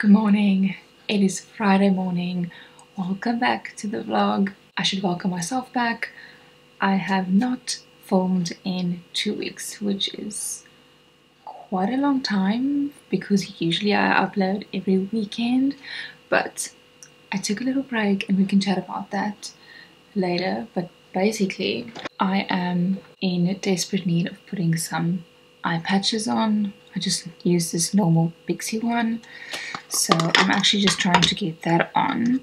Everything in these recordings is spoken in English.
Good morning, it is Friday morning. Welcome back to the vlog. I should welcome myself back. I have not filmed in 2 weeks, which is quite a long time because usually I upload every weekend, but I took a little break and we can chat about that later. But basically, I am in desperate need of putting some eye patches on. I just use this normal Pixie one, so I'm actually just trying to get that on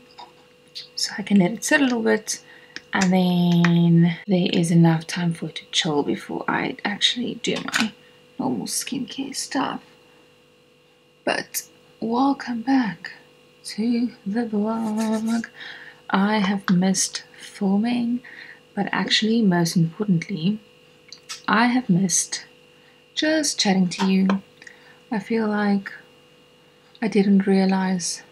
so I can let it sit a little bit, and then there is enough time for it to chill before I actually do my normal skincare stuff. But welcome back to the vlog. I have missed filming, but actually most importantly, I have missed just chatting to you. I feel like I didn't realize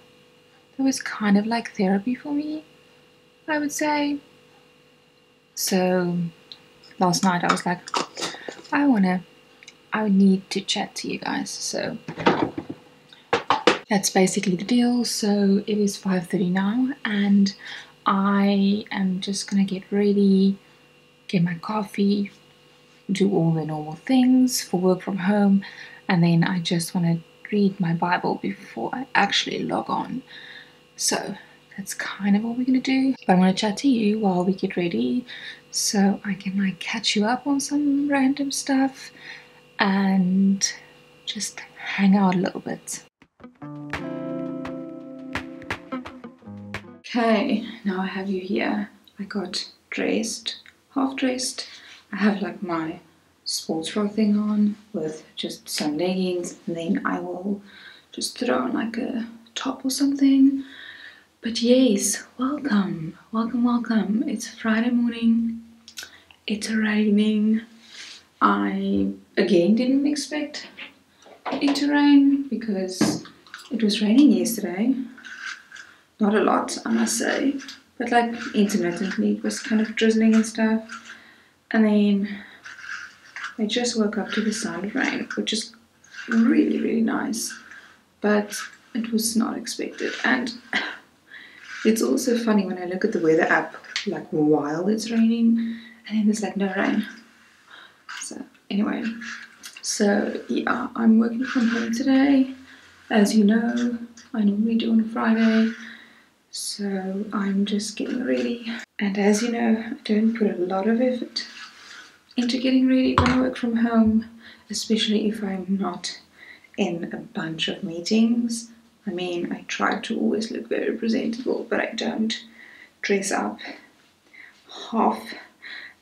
it was kind of like therapy for me, I would say. So last night I was like, I need to chat to you guys. So that's basically the deal. So it is 5:30 now and I am just gonna get ready, get my coffee, do all the normal things for work from home, and then I just want to read my Bible before I actually log on. So that's kind of what we're gonna do. But I'm gonna chat to you while we get ready so I can like catch you up on some random stuff and just hang out a little bit. Okay, now I have you here. I got dressed, half dressed. I have like my sports bra thing on with just some leggings, and then I will just throw on like a top or something. But yes, welcome. It's Friday morning. It's raining. I again didn't expect it to rain because it was raining yesterday. Not a lot, I must say, but like intermittently it was kind of drizzling and stuff. And then I just woke up to the sound of rain, which is really nice, but it was not expected. And it's also funny when I look at the weather app like while it's raining and then there's like no rain. So anyway, so yeah, I'm working from home today. As you know, I normally do on a Friday. So I'm just getting ready. And as you know, I don't put a lot of effort into getting ready when I work from home, especially if I'm not in a bunch of meetings. I mean, I try to always look very presentable, but I don't dress up half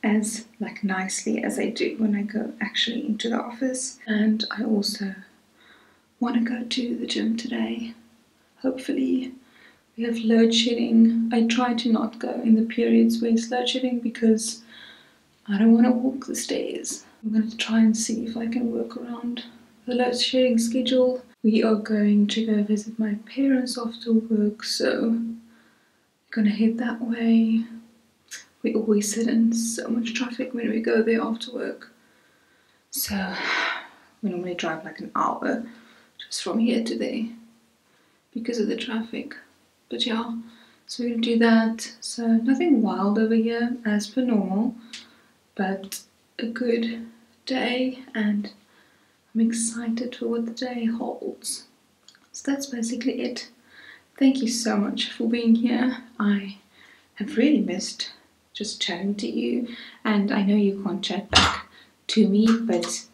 as like nicely as I do when I go actually into the office. And I also want to go to the gym today. Hopefully we have load shedding. I try to not go in the periods where it's load shedding because I don't want to walk the stairs. I'm going to try and see if I can work around the load shedding schedule. We are going to go visit my parents after work, so we're going to head that way. We always sit in so much traffic when we go there after work. So we normally drive like an hour just from here to there because of the traffic. But yeah, so we're going to do that. So nothing wild over here as per normal, but a good day, and I'm excited for what the day holds. So that's basically it. Thank you so much for being here. I have really missed just chatting to you, and I know you can't chat back to me, but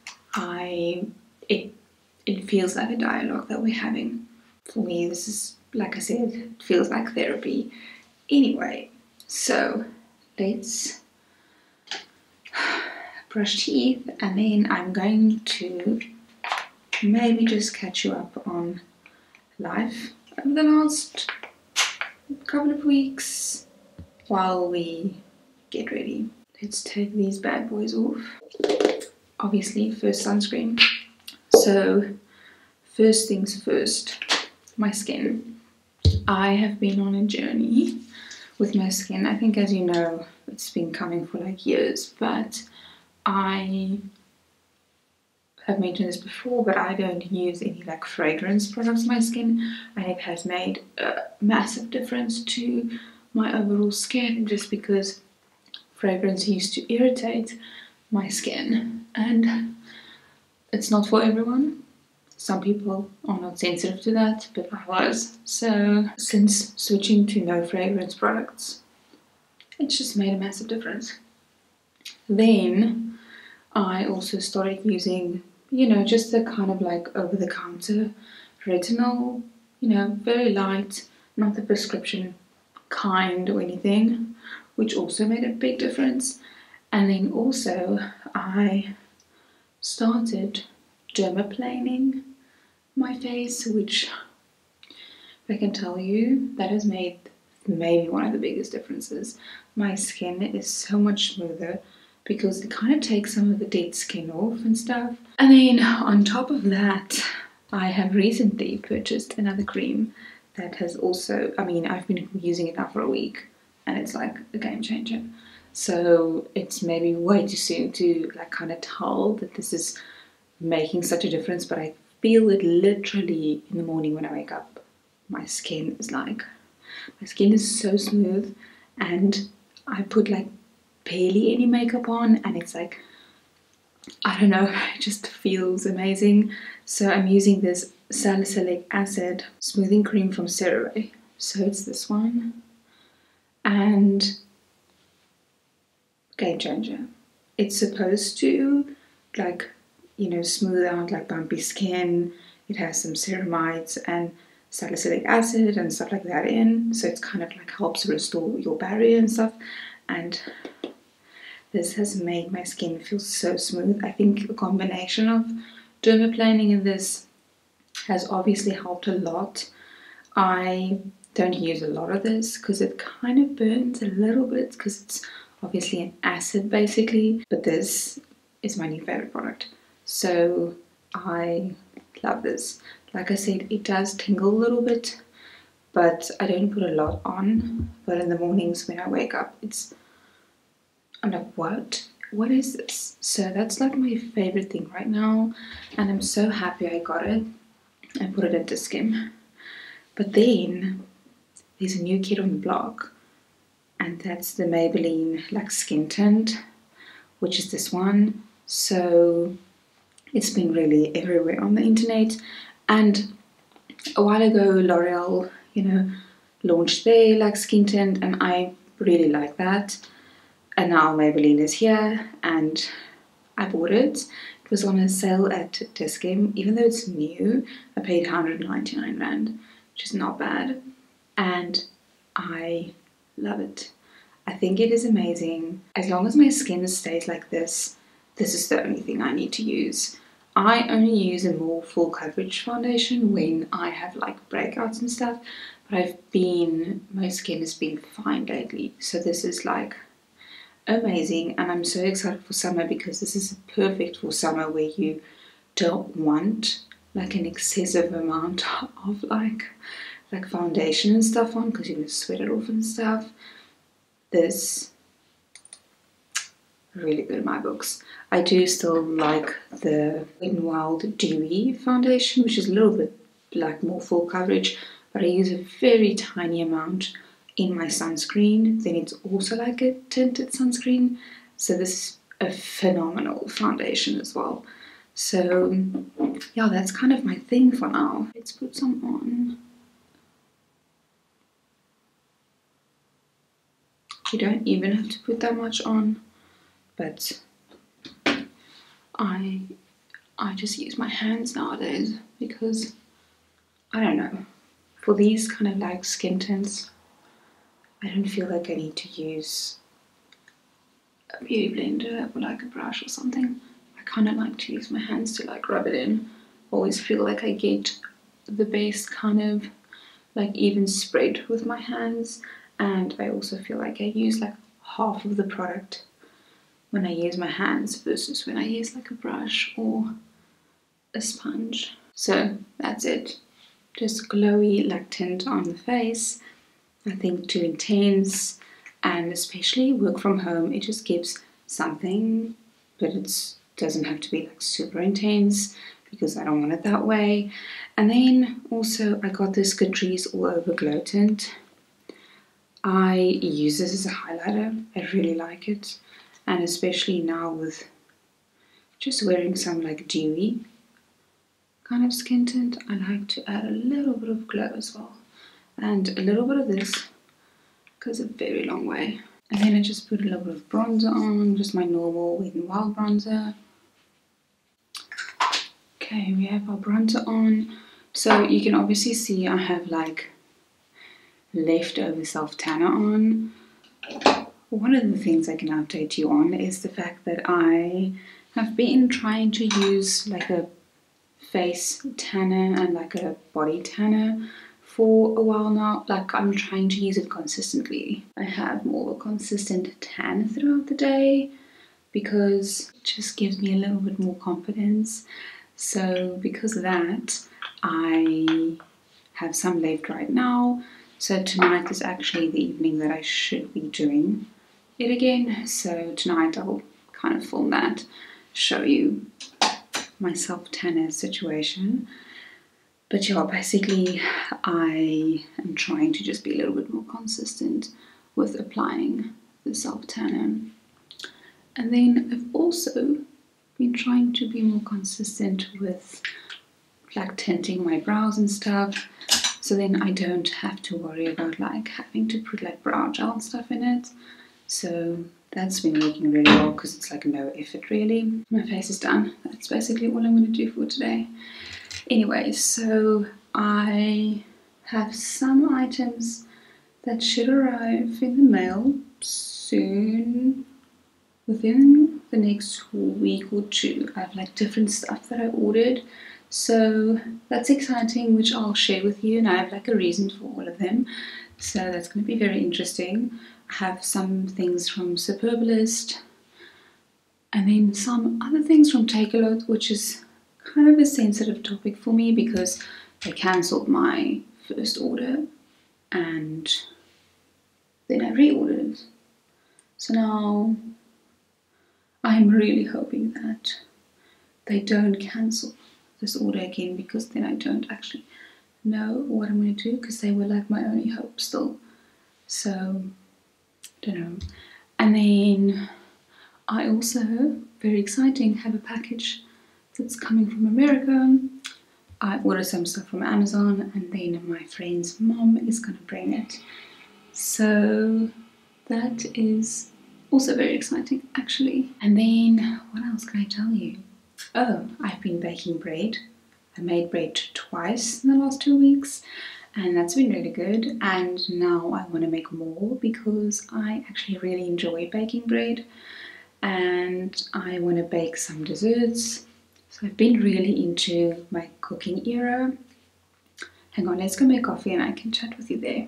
it feels like a dialogue that we're having. For me, this is, like I said, it feels like therapy. Anyway, so let's brush teeth, and then I'm going to maybe just catch you up on life over the last couple of weeks while we get ready. Let's take these bad boys off. Obviously, first sunscreen. So first things first, my skin. I have been on a journey with my skin. I think, as you know, it's been coming for like years, but I have mentioned this before, but I don't use any like fragrance products on my skin, and it has made a massive difference to my overall skin, just because fragrance used to irritate my skin, and it's not for everyone. Some people are not sensitive to that, but I was. So since switching to no fragrance products, it's just made a massive difference. Then I also started using, you know, just the kind of like over-the-counter retinol, you know, very light, not the prescription kind or anything, which also made a big difference. And then also I started dermaplaning my face, which I can tell you that has made maybe one of the biggest differences. My skin is so much smoother because it kind of takes some of the dead skin off and stuff. And then on top of that, I have recently purchased another cream that has also, I mean, I've been using it now for a week and it's like a game changer. So it's maybe way too soon to like kind of tell that this is making such a difference, but I feel it literally in the morning when I wake up. My skin is so smooth, and I put like barely any makeup on and it's like, I don't know, it just feels amazing. So I'm using this salicylic acid smoothing cream from CeraVe. So it's this one, and game changer. It's supposed to like, you know, smooth out like bumpy skin. It has some ceramides and salicylic acid and stuff like that in, so it's kind of like helps restore your barrier and stuff. And this has made my skin feel so smooth. I think a combination of dermaplaning and this has obviously helped a lot. I don't use a lot of this because it kind of burns a little bit because it's obviously an acid basically, but this is my new favorite product. So I love this. Like I said, it does tingle a little bit, but I don't put a lot on. But in the mornings when I wake up, I'm like, what is this? So that's like my favorite thing right now, and I'm so happy I got it and put it into Skim. But then there's a new kid on the block, and that's the Maybelline like skin tint, which is this one. So it's been really everywhere on the internet, and a while ago L'Oreal, you know, launched their like skin tint, and I really like that. And now Maybelline is here, and I bought it. It was on a sale at Dis-Chem. Even though it's new, I paid 199 rand, which is not bad, and I love it. I think it is amazing. As long as my skin stays like this, this is the only thing I need to use. I only use a more full coverage foundation when I have like breakouts and stuff, but my skin has been fine lately, so this is like amazing. And I'm so excited for summer because this is perfect for summer where you don't want like an excessive amount of like foundation and stuff on because you're gonna sweat it off and stuff. This really good in my books. I do still like the Wet n Wild Dewy foundation, which is a little bit like more full coverage, but I use a very tiny amount in my sunscreen. Then it's also like a tinted sunscreen, so this is a phenomenal foundation as well. So yeah, that's kind of my thing for now. Let's put some on. You don't even have to put that much on, but I just use my hands nowadays because I don't know, for these kind of like skin tints I don't feel like I need to use a beauty blender or like a brush or something. I kind of like to use my hands to like rub it in. Always feel like I get the best kind of like even spread with my hands, and I also feel like I use like half of the product when I use my hands versus when I use like a brush or a sponge. So that's it. Just glowy like tint on the face. Nothing too intense, and especially work from home, it just gives something, but it's doesn't have to be like super intense because I don't want it that way. And then also I got this Catrice All Over Glow Tint. I use this as a highlighter. I really like it, and especially now with just wearing some like dewy kind of skin tint, I like to add a little bit of glow as well. And a little bit of this goes a very long way. And then I just put a little bit of bronzer on, just my normal Wet n Wild bronzer. Okay, we have our bronzer on. So you can obviously see I have like leftover self tanner on. One of the things I can update you on is the fact that I have been trying to use like a face tanner and like a body tanner for a while now. Like I'm trying to use it consistently. I have more of a consistent tan throughout the day because it just gives me a little bit more confidence. So because of that, I have some left right now. So tonight is actually the evening that I should be doing it again. So tonight I'll kind of film that, show you my self tanner situation. But yeah, basically I am trying to just be a little bit more consistent with applying the self tanner. And then I've also been trying to be more consistent with like tinting my brows and stuff, so then I don't have to worry about like having to put like brow gel and stuff in it. So that's been working really well because it's like no effort really. My face is done. That's basically all I'm going to do for today. Anyway, so I have some items that should arrive in the mail soon, within the next week or two. I have like different stuff that I ordered, so that's exciting, which I'll share with you, and I have like a reason for all of them, so that's going to be very interesting. I have some things from Superbalist, and then some other things from Takealot, which is kind of a sensitive topic for me because they cancelled my first order and then I reordered. So now I'm really hoping that they don't cancel this order again, because then I don't actually know what I'm going to do, because they were like my only hope still. So, don't know. And then I also, very exciting, have a package that's coming from America. I ordered some stuff from Amazon, and then my friend's mom is going to bring it. So that is also very exciting actually. And then what else can I tell you? Oh, I've been baking bread. I made bread twice in the last 2 weeks, and that's been really good. And now I want to make more because I actually really enjoy baking bread, and I want to bake some desserts. So I've been really into my cooking era. Hang on, let's go make coffee and I can chat with you there.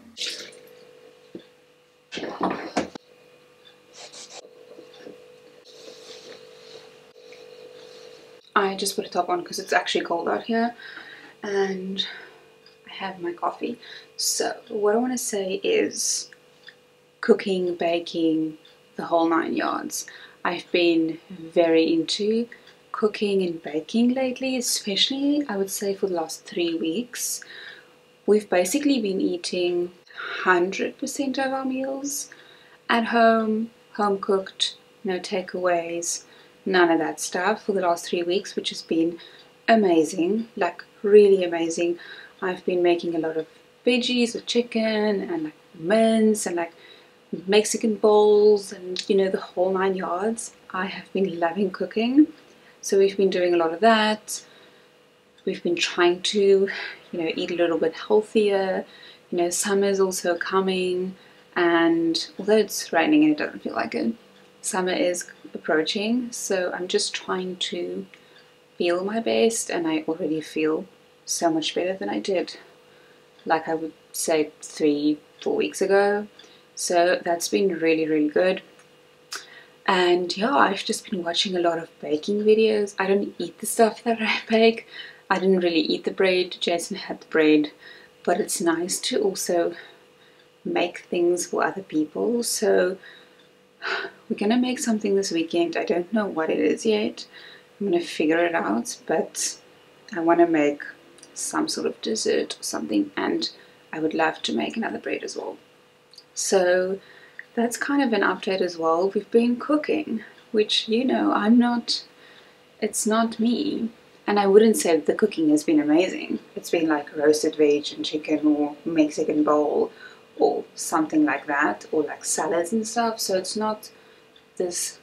I just put a top on because it's actually cold out here, and I have my coffee. So what I want to say is cooking, baking, the whole 9 yards. I've been very into cooking and baking lately, especially I would say for the last 3 weeks. We've basically been eating 100% of our meals at home, home cooked, no takeaways, none of that stuff for the last 3 weeks, which has been amazing, like really amazing. I've been making a lot of veggies with chicken and like mince and like Mexican bowls and you know, the whole 9 yards. I have been loving cooking, so we've been doing a lot of that. We've been trying to, you know, eat a little bit healthier. You know, summer's also coming, and although it's raining and it doesn't feel like it, summer is approaching, so I'm just trying to feel my best, and I already feel so much better than I did, like I would say 3-4 weeks ago. So that's been really, really good. And yeah, I've just been watching a lot of baking videos. I don't eat the stuff that I bake. I didn't really eat the bread. Jason had the bread, but it's nice to also make things for other people. So we're gonna make something this weekend. I don't know what it is yet, I'm gonna figure it out, but I want to make some sort of dessert or something, and I would love to make another bread as well. So that's kind of an update as well. We've been cooking, which, you know, it's not me. And I wouldn't say that the cooking has been amazing. It's been like roasted veg and chicken or Mexican bowl or something like that, or like salads and stuff. So it's not this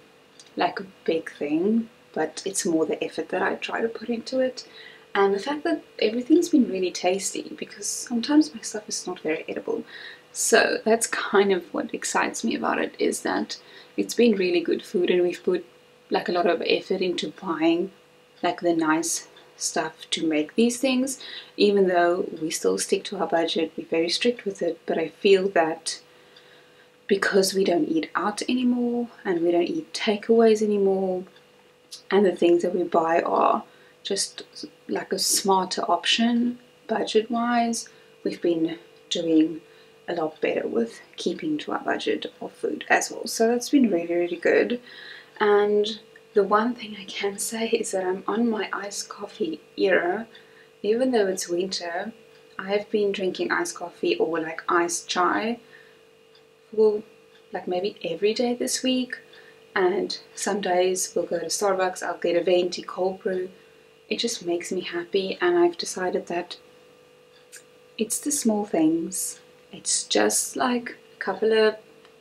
like a big thing, but it's more the effort that I try to put into it. And the fact that everything's been really tasty, because sometimes my stuff is not very edible. So that's kind of what excites me about it, is that it's been really good food, and we've put like a lot of effort into buying like the nice stuff to make these things, even though we still stick to our budget. We're very strict with it, but I feel that because we don't eat out anymore and we don't eat takeaways anymore, and the things that we buy are just like a smarter option budget wise, we've been doing a lot better with keeping to our budget of food as well. So that's been really, really good. And the one thing I can say is that I'm on my iced coffee era. Even though it's winter, I've been drinking iced coffee or like iced chai for like maybe every day this week. And some days we'll go to Starbucks, I'll get a venti cold brew. It just makes me happy, and I've decided that it's the small things. It's just like a couple of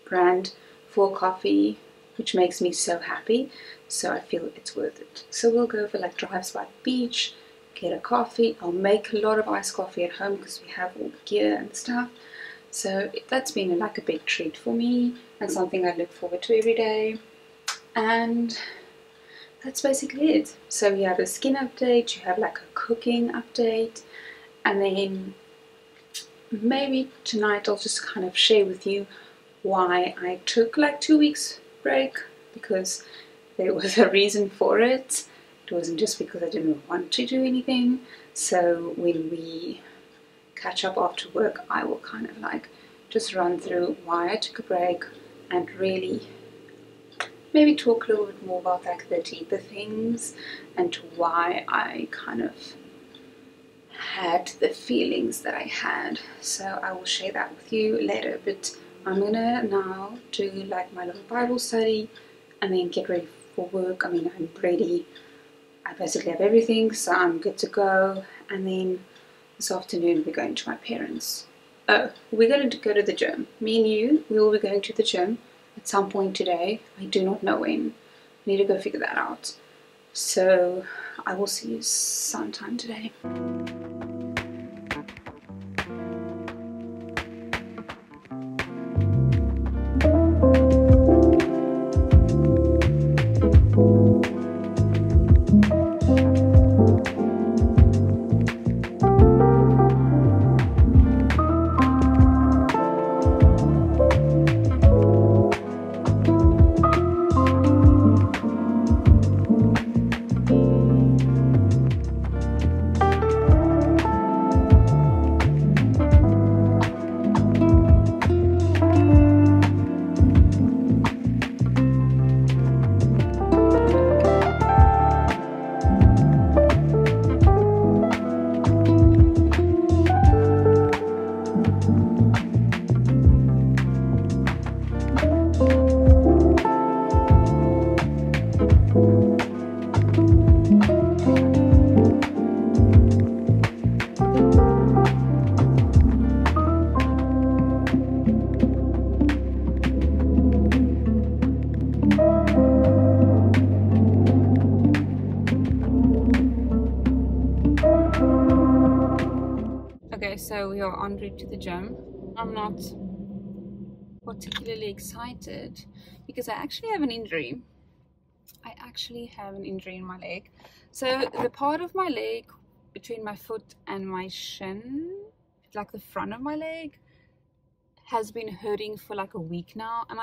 rand for coffee, which makes me so happy. So I feel it's worth it. So we'll go for like drives by the beach, get a coffee. I'll make a lot of iced coffee at home because we have all the gear and stuff. So that's been like a big treat for me and something I look forward to every day. And that's basically it. So you have a skin update, you have like a cooking update, and then maybe tonight I'll just kind of share with you why I took like 2 weeks break, because there was a reason for it. It wasn't just because I didn't want to do anything. So when we catch up after work, I will kind of like just run through why I took a break and really maybe talk a little bit more about like the deeper things and why I kind of had the feelings that I had. So I will share that with you later, but I'm gonna now do like my little Bible study and then get ready for work. I mean, I'm ready. I basically have everything, so I'm good to go. And then this afternoon we're going to my parents. Oh, we're going to go to the gym. Me and you, we will be going to the gym at some point today. I do not know when. I need to go figure that out. So I will see you sometime today. Okay, so we are en route to the gym. I'm not particularly excited because I actually have an injury. I actually have an injury in my leg. So the part of my leg between my foot and my shin, like the front of my leg, has been hurting for like a week now, and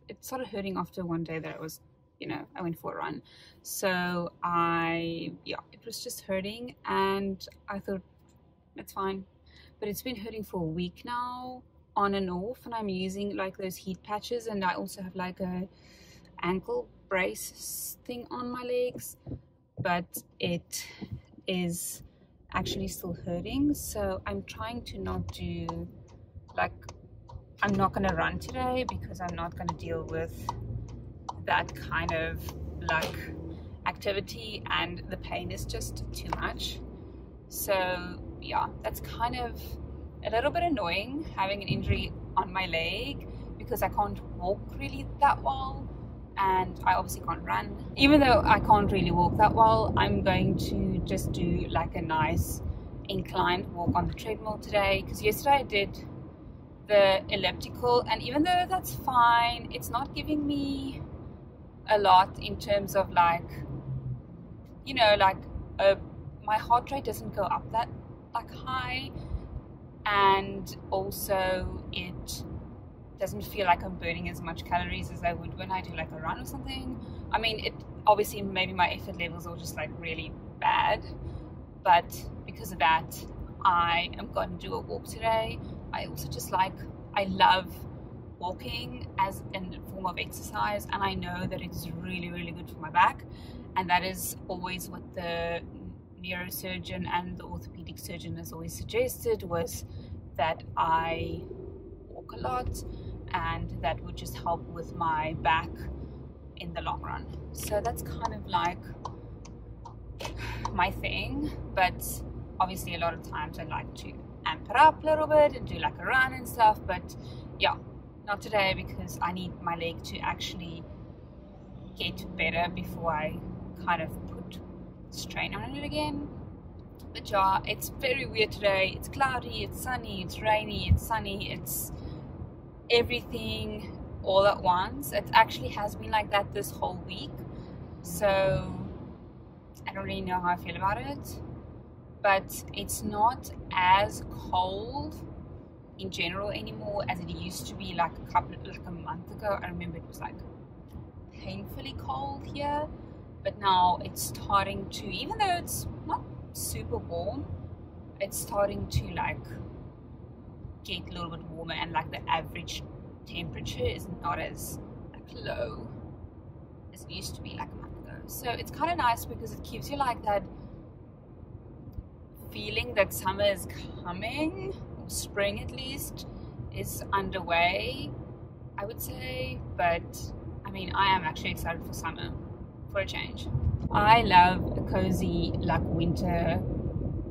it started hurting after one day that I went for a run. So it was just hurting, and I thought it's fine. But it's been hurting for a week now, on and off, and I'm using like those heat patches, and I also have like a ankle brace thing on my legs. but it is actually still hurting. So I'm trying to not do, like, I'm not going to run today because I'm not going to deal with that kind of like activity, and the pain is just too much. So yeah, that's kind of a little bit annoying, having an injury on my leg, because I can't walk really that well, and I obviously can't run. Even though I can't really walk that well, I'm going to just do like a nice inclined walk on the treadmill today, because yesterday I did the elliptical, and even though that's fine, it's not giving me a lot in terms of like, you know, like my heart rate doesn't go up that like high, and also it doesn't feel like I'm burning as much calories as I would when I do like a run or something. I mean, it obviously, maybe my effort levels are just like really bad, but because of that I am going to do a walk today. I also just like, I love walking as a form of exercise, and I know that it's really, really good for my back, and that is always what the neurosurgeon and the orthopedic surgeon has always suggested, was that I walk a lot, and that would just help with my back in the long run. So that's kind of like my thing, but obviously a lot of times I like to amp it up a little bit and do like a run and stuff, but yeah, not today, because I need my leg to actually get better before I kind of put strain on it again. But yeah, it's very weird today. It's cloudy, it's sunny, it's rainy, it's sunny, it's everything all at once. It actually has been like that this whole week, so I don't really know how I feel about it. But it's not as cold in general anymore as it used to be like a month ago. I remember it was like painfully cold here, but now it's starting to, even though it's not super warm, it's starting to like get a little bit warmer, and like the average temperature is not as like low as it used to be like a month ago. So it's kind of nice, because it gives you like that feeling that summer is coming, or spring at least is underway, I would say. But I mean, I am actually excited for summer, for a change. I love a cozy like winter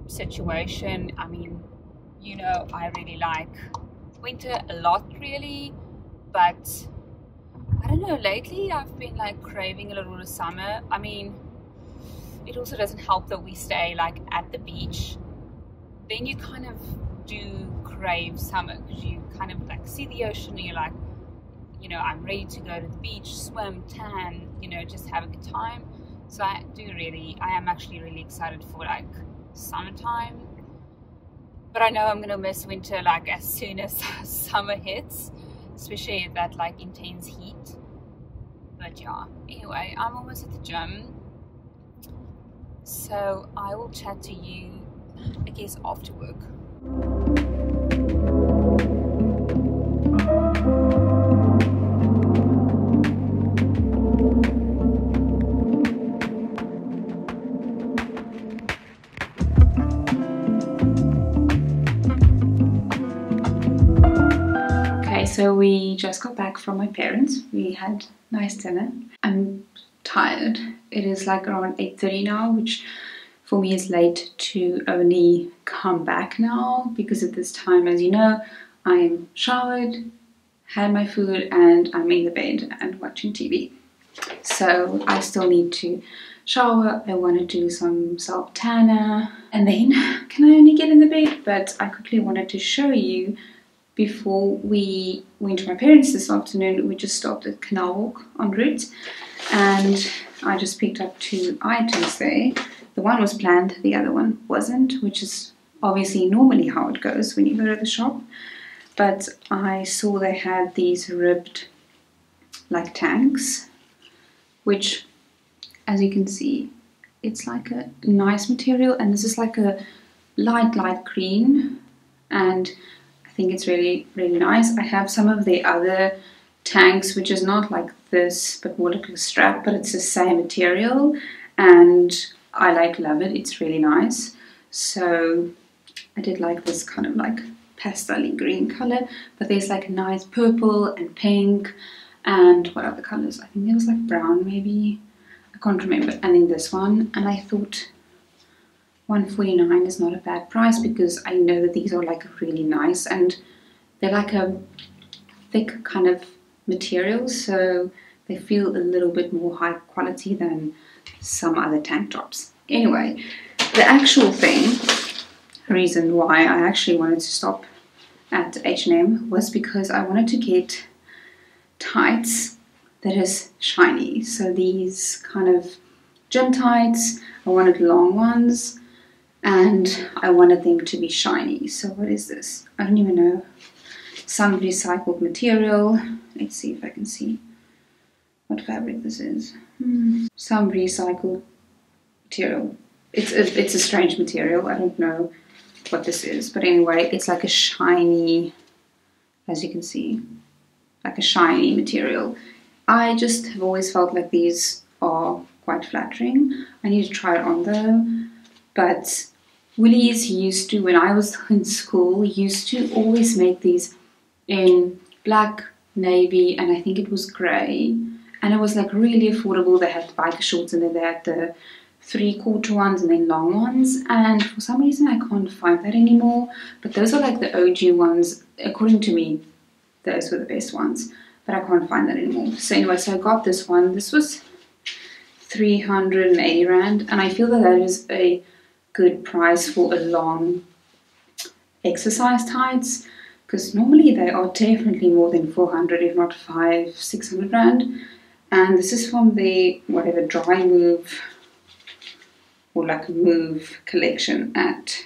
situation. I mean, you know, I really like winter a lot, really, but I don't know, lately I've been like craving a little bit of summer. I mean, it also doesn't help that we stay like at the beach. Then you kind of do crave summer, because you kind of like see the ocean and you're like, you know, I'm ready to go to the beach, swim, tan, you know, just have a good time. So I am actually really excited for like summertime. But I know I'm gonna miss winter like as soon as summer hits, especially that like intense heat. But yeah, anyway, I'm almost at the gym, so I will chat to you, I guess, after work. Okay, so we just got back from my parents. We had nice dinner. I'm tired. It is like around 8:30 now, which for me is late to only come back now, because at this time, as you know, I'm showered, had my food, and I'm in the bed and watching TV. So I still need to shower. I want to do some self-tanner, and then can I only get in the bed? But I quickly wanted to show you, before we went to my parents this afternoon, we just stopped at Canal Walk en route, and I just picked up 2 items there. The one was planned, the other one wasn't, which is obviously normally how it goes when you go to the shop. But I saw they had these ribbed like tanks, which, as you can see, it's like a nice material, and this is like a light green, and I think it's really, really nice. I have some of the other tanks, which is not like this, but more like a strap, but it's the same material, and I love it. It's really nice. So I did like this kind of like pastel-y green color, but there's like a nice purple and pink and what other colors? I think there was like brown maybe. I can't remember. And then this one, and I thought $149 is not a bad price because I know that these are like really nice and they're like a thick kind of material, so they feel a little bit more high quality than some other tank tops. Anyway, the actual reason why I actually wanted to stop at H&M was because I wanted to get tights that is shiny. So these kind of gym tights, I wanted long ones and I wanted them to be shiny. So what is this? I don't even know. Some recycled material. Let's see if I can see what fabric this is. Some recycled material. It's a strange material. I don't know what this is, but anyway, it's like a shiny, as you can see, like a shiny material. I just have always felt like these are quite flattering. I need to try it on though, but Woolies used to, when I was in school, used to always make these in black, navy, and I think it was grey, and it was like really affordable. They had biker shorts and then they had the 3/4 ones and then long ones, and for some reason I can't find that anymore, but those are like the OG ones. According to me, those were the best ones, but I can't find that anymore. So anyway, so I got this one. This was 380 Rand, and I feel that that is a good price for a long exercise tights, because normally they are definitely more than 400, if not 500-600 Rand. And this is from the whatever Dry Move or like Move collection at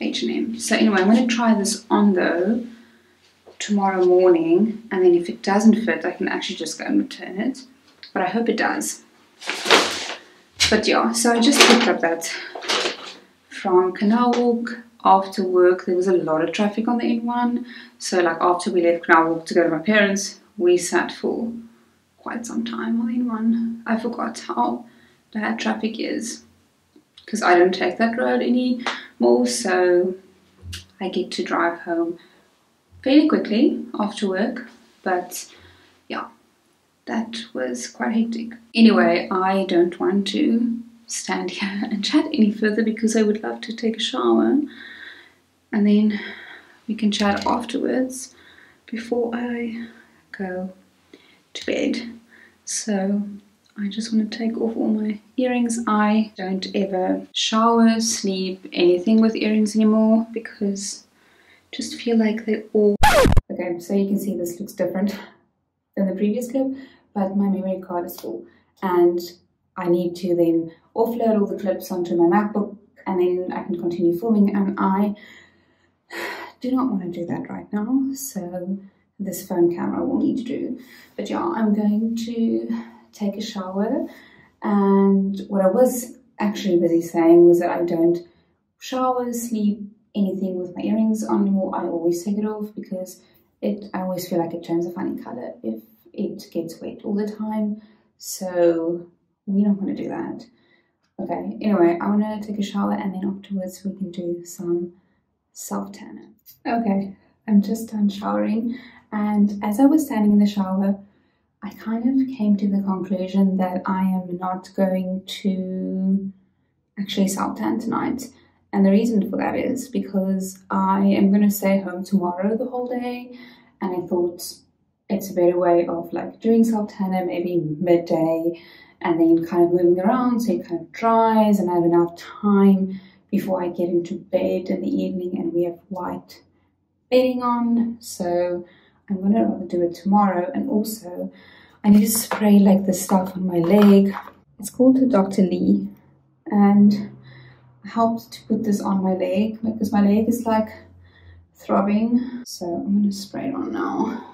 H&M. So anyway, I'm going to try this on though tomorrow morning, and then if it doesn't fit I can actually just go and return it, but I hope it does. But yeah, so I just picked up that from Canal Walk. After work there was a lot of traffic on the N1, so like after we left Canal Walk to go to my parents, we sat for quite some time on the N1. I forgot how bad traffic is because I don't take that road anymore, so I get to drive home fairly quickly after work. But yeah, that was quite hectic. Anyway, I don't want to stand here and chat any further because I would love to take a shower and then we can chat afterwards before I go to bed. So I just want to take off all my earrings. I don't ever shower, sleep, anything with earrings anymore because I just feel like they're all... Okay, so you can see this looks different than the previous clip, but my memory card is full and I need to then offload all the clips onto my MacBook and then I can continue filming, and I do not want to do that right now, so this phone camera will need to do. But yeah, I'm going to take a shower, and what I was actually busy saying was that I don't shower, sleep, anything with my earrings on anymore. I always take it off because I always feel like it turns a funny color if it gets wet all the time, so we don't want to do that. Okay, anyway, I want to take a shower and then afterwards we can do some self-tanner. Okay, I'm just done showering, and as I was standing in the shower I kind of came to the conclusion that I am not going to actually self-tan tonight. And the reason for that is because I am going to stay home tomorrow the whole day, and I thought it's a better way of like doing self-tanner maybe midday and then kind of moving around so it kind of dries and I have enough time before I get into bed in the evening and we have white bedding on. So I'm going to rather do it tomorrow. And also I need to spray like this stuff on my leg. It's called Dr. Lee, and I helped to put this on my leg because my leg is like throbbing. So I'm going to spray it on now.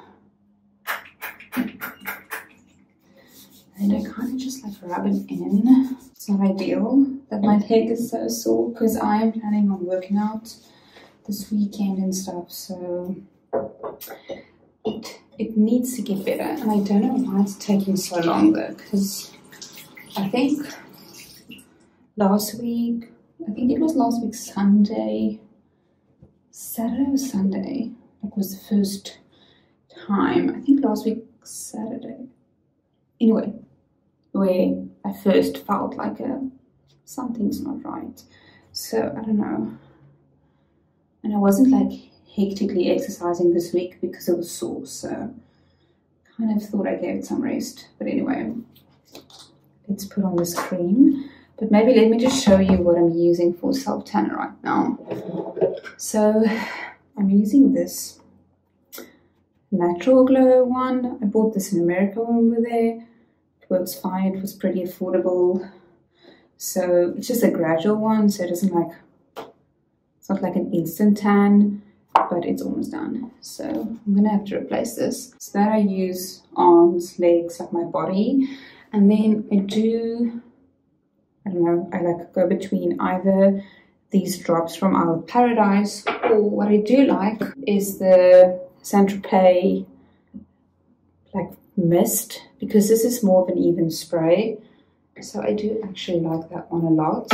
And I kind of just like rub it in. It's not ideal that my leg is so sore because I am planning on working out this weekend and stuff, so it needs to get better. And I don't know why it's taking so long though, because I think last week, I think it was last week Sunday, Saturday or Sunday, it was the first time, I think last week Saturday, anyway, where I first felt like something's not right. So I don't know, and I wasn't like hectically exercising this week because it was sore, so kind of thought I gave it some rest. But anyway, let's put on this cream. But maybe let me just show you what I'm using for self tanner right now. So I'm using this Natural Glow one. I bought this in America when we were there. It works fine. It was pretty affordable. So it's just a gradual one, so it doesn't like, it's not like an instant tan, but it's almost done. So I'm gonna have to replace this. So that I use arms, legs, like my body, and then I do, I don't know, I like go between either these drops from Isle of Paradise, or what I do like is the Saint-Tropez like mist, because this is more of an even spray. So I do actually like that one a lot.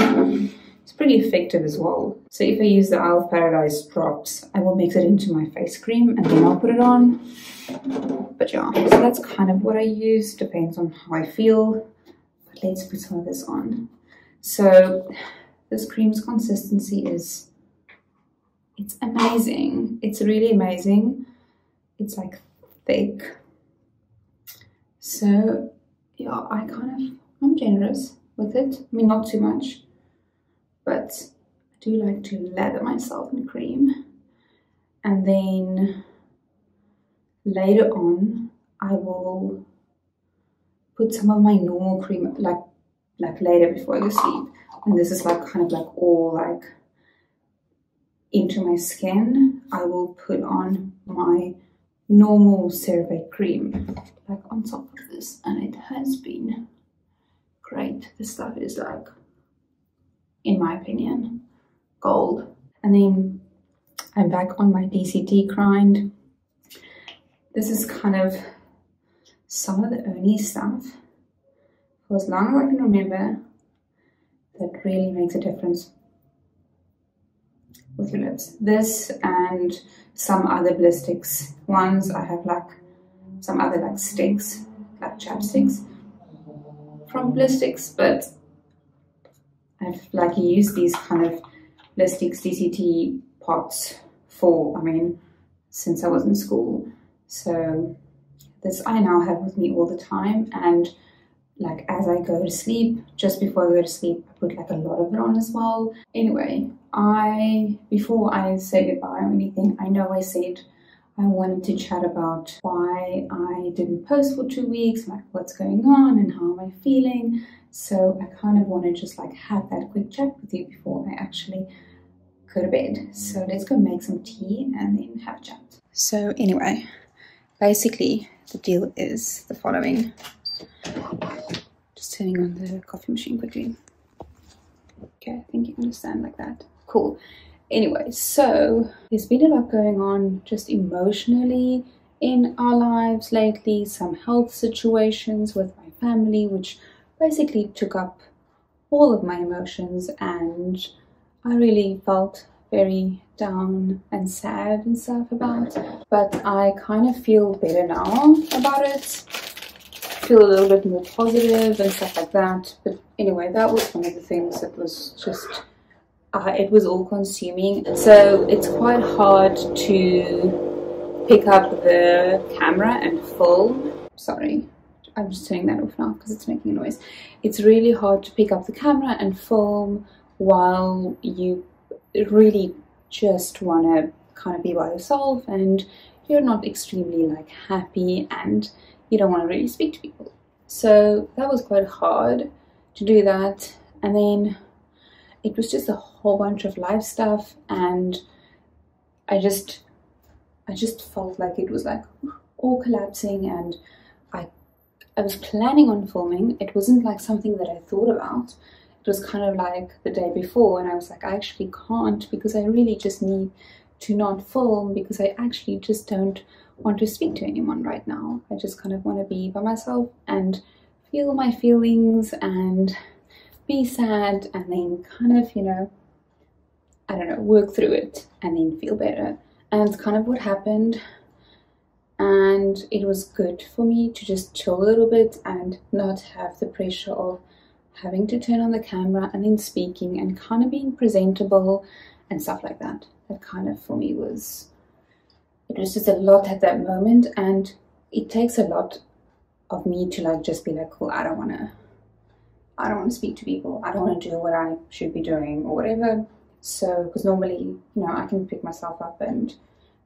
It's pretty effective as well. So if I use the Isle of Paradise drops, I will mix it into my face cream and then I'll put it on. But yeah, so that's kind of what I use. Depends on how I feel. But let's put some of this on. So this cream's consistency is, it's amazing. It's really amazing. It's like thick. So yeah, I'm generous with it. I mean, not too much, but I do like to lather myself in cream. And then later on, I will put some of my normal cream, like later before I go to sleep. And this is like kind of like all like into my skin. I will put on my normal CeraVe cream, like on top of this, and it has been great. This stuff is like, in my opinion, gold. And then I'm back on my DCT grind. This is kind of some of the only stuff, for as long as I can remember, that really makes a difference with your lips. This and some other Blistex ones. I have like some other like sticks, like chapsticks from Blistex, but I've like used these kind of Blistex DCT pots for, I mean, since I was in school. So this I now have with me all the time, and like as I go to sleep, just before I go to sleep, I put like a lot of it on as well. Anyway, before I say goodbye or anything, I know I said I wanted to chat about why I didn't post for 2 weeks, like what's going on and how am I feeling. So I kind of want to just like have that quick chat with you before I actually go to bed. So let's go make some tea and then have a chat. So anyway, basically the deal is the following. Just turning on the coffee machine quickly. Okay, I think you understand like that. Cool. Anyway, so there's been a lot going on just emotionally in our lives lately. Some health situations with my family, which basically took up all of my emotions, and I really felt very down and sad and stuff about it. But I kind of feel better now about it. Feel a little bit more positive and stuff like that. But anyway, that was one of the things that was just it was all consuming, so it's quite hard to pick up the camera and film. Sorry, I'm just turning that off now because it's making a noise. It's really hard to pick up the camera and film while you really just want to kind of be by yourself and you're not extremely like happy and you don't want to really speak to people. So that was quite hard to do that. And then it was just a whole bunch of life stuff, and I just felt like it was like all collapsing, and I was planning on filming. It wasn't like something that I thought about. It was kind of like the day before, and I was like, I actually can't, because I really just need to not film, because I actually just don't want to speak to anyone right now. I just kind of want to be by myself and feel my feelings and be sad and then kind of, you know, I don't know, work through it and then feel better. And it's kind of what happened. And it was good for me to just chill a little bit and not have the pressure of having to turn on the camera and then speaking and kind of being presentable and stuff like that. That kind of for me was, it was just a lot at that moment, and it takes a lot of me to like just be like, cool, I don't want to speak to people, I don't want to do what I should be doing or whatever. So because normally, you know, I can pick myself up and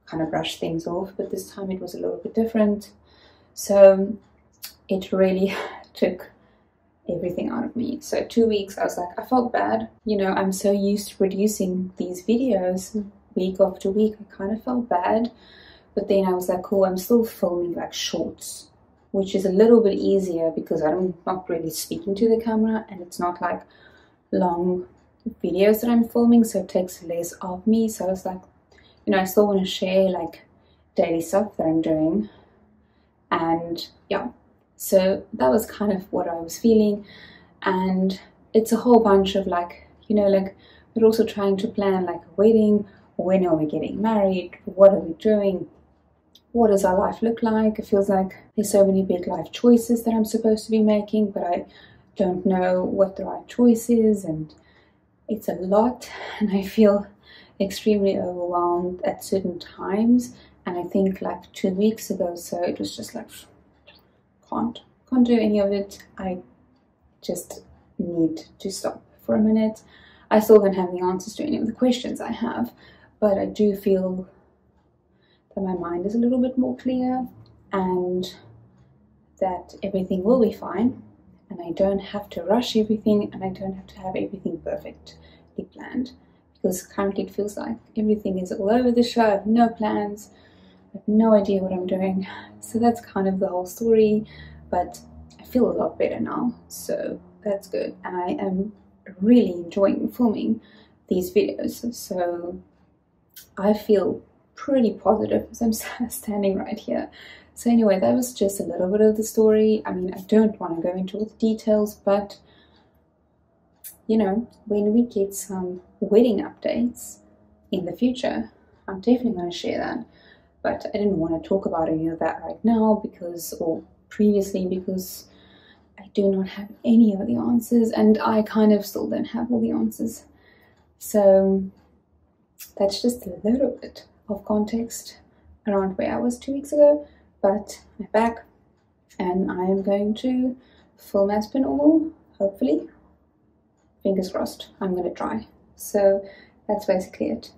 kind of brush things off, but this time it was a little bit different. So it really took everything out of me. So 2 weeks I was like, I felt bad, you know, I'm so used to producing these videos week after week. I kind of felt bad, but then I was like, cool, I'm still filming like shorts, which is a little bit easier because I'm not really speaking to the camera, and it's not like long videos that I'm filming, so it takes less of me. So I was like, you know, I still want to share like daily stuff that I'm doing, and yeah, so that was kind of what I was feeling. And it's a whole bunch of like, you know, like we're also trying to plan like a wedding, when are we getting married, what are we doing, what does our life look like. It feels like there's so many big life choices that I'm supposed to be making, but I don't know what the right choice is, and it's a lot, and I feel extremely overwhelmed at certain times. And I think like 2 weeks ago, so it was just like, can't do any of it. I just need to stop for a minute. I still don't have the answers to any of the questions I have, but I do feel that my mind is a little bit more clear and that everything will be fine, and I don't have to rush everything, and I don't have to have everything perfectly planned, because currently it feels like everything is all over the show. I have no plans, I have no idea what I'm doing. So that's kind of the whole story, but I feel a lot better now, so that's good. And I am really enjoying filming these videos, so I feel pretty positive as I'm standing right here. So anyway, that was just a little bit of the story. I mean, I don't want to go into all the details, but you know, when we get some wedding updates in the future, I'm definitely going to share that. But I didn't want to talk about any of that right now because, or previously, because I do not have any of the answers, and I kind of still don't have all the answers. So that's just a little bit of context around where I was 2 weeks ago, but I'm back and I am going to film as per normal, hopefully. Fingers crossed, I'm going to try. So that's basically it.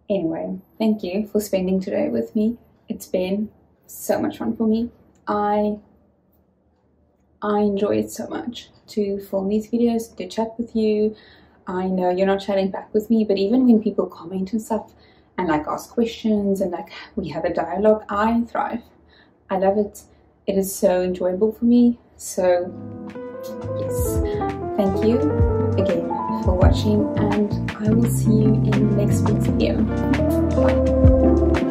Anyway, thank you for spending today with me. It's been so much fun for me. I enjoy it so much to film these videos, to chat with you. I know you're not chatting back with me, but even when people comment and stuff and like ask questions and like we have a dialogue, I thrive. I love it. It is so enjoyable for me. So yes, thank you again for watching, and I will see you in next week's video. Bye.